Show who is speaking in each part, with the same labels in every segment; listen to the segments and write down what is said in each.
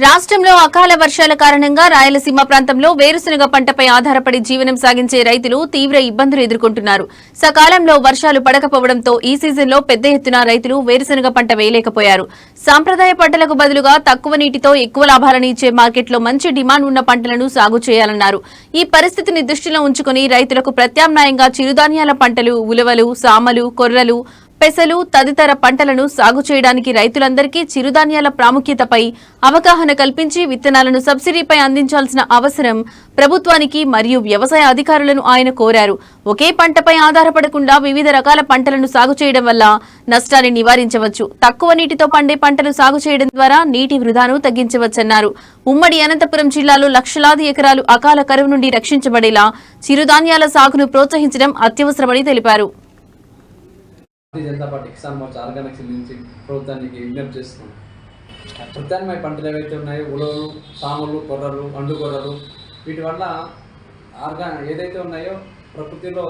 Speaker 1: రాష్ట్రంలో అకాల వర్షాల కారణంగా రాయలసీమ ప్రాంతంలో వేరుశనగ పంటపై ఆధారపడి జీవనం సాగించే రైతులు తీవ్ర ఇబ్బందులు ఎదుర్కొంటున్నారు. సకాలంలో వర్షాలు పడకపోవడంతో ఈ సీజన్లో పెద్ద ఎత్తున రైతులు వేరుశనగ పంట వేయలేకపోయారు. సాంప్రదాయ పంటలకు బదులుగా తక్కువ నీటితో ఎక్కువ లాభాలను ఇచ్చే మార్కెట్లో మంచి డిమాండ్ ఉన్న పంటలను సాగు చేయాలన్నారు. ఈ పరిస్థితిని దృష్టిలో ఉంచుకుని రైతులకు ప్రత్యామ్నాయంగా చిరుధాన్యాల పంటలు, ఉలవలు, సామలు, కొర్రలు, పెసలు తదితర పంటలను సాగు చేయడానికి రైతులందరికీ చిరుధాన్యాల ప్రాముఖ్యతపై అవగాహన కల్పించి విత్తనాలను సబ్సిడీపై అందించాల్సిన అవసరం ప్రభుత్వానికి మరియు వ్యవసాయ అధికారులను ఆయన కోరారు. ఒకే పంటపై ఆధారపడకుండా వివిధ రకాల పంటలను సాగు చేయడం వల్ల నష్టాన్ని నివారించవచ్చు. తక్కువ నీటితో పండే పంటలు సాగు చేయడం ద్వారా నీటి వృధాను తగ్గించవచ్చన్నారు. ఉమ్మడి అనంతపురం జిల్లాలో లక్షలాది ఎకరాలు అకాల కరువు నుండి రక్షించబడేలా చిరుధాన్యాల సాగును ప్రోత్సహించడం అత్యవసరమని తెలిపారు.
Speaker 2: భారతీయ జనతా పార్టీ కిసాన్ మోర్చా ఆర్గానిక్స్ నుంచి ప్రభుత్వానికి విజ్ఞప్తి చేస్తున్నాం. ప్రత్యామ్నాయ పంటలు ఏవైతే ఉన్నాయో ఉలవలు, సామలు, కొర్రలు, అండు కొర్రలు, వీటి వల్ల ఏదైతే ఉన్నాయో ప్రకృతిలో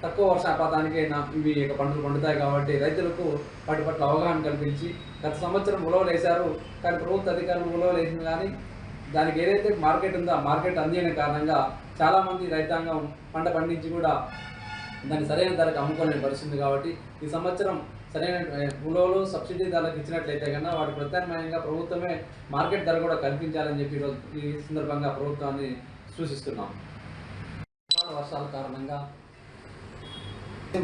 Speaker 2: తక్కువ వర్షపాతానికి ఇవి పంటలు పండుతాయి కాబట్టి రైతులకు వాటి పట్ల అవగాహన కల్పించి గత సంవత్సరం ఉలవలు వేశారు. కానీ ప్రభుత్వ అధికారులు ఉలవలు వేసింది కానీ దానికి ఏదైతే మార్కెట్ ఉందో ఆ మార్కెట్ అందిన కారణంగా చాలామంది రైతాంగం పంట పండించి కూడా దాన్ని సరైన ధరకు అమ్ముకోలేని పరిస్థితి కాబట్టి ఈ సంవత్సరం సరైన ఉలవలు సబ్సిడీ ధరలకు ఇచ్చినట్లయితే కన్నా వాటి ప్రత్యామ్నాయంగా ప్రభుత్వమే మార్కెట్ ధర కూడా కల్పించాలని చెప్పి ఈ సందర్భంగా ప్రభుత్వాన్ని సూచిస్తున్నాం. వర్షాల కారణంగా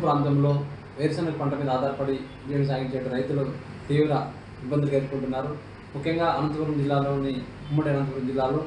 Speaker 2: ప్రాంతంలో వేరుశనగ పంట మీద ఆధారపడి జీవనం సాగించే రైతులు తీవ్ర ఇబ్బందులు ఎదుర్కొంటున్నారు. ముఖ్యంగా అనంతపురం జిల్లాలోని ఉమ్మడి అనంతపురం జిల్లాలో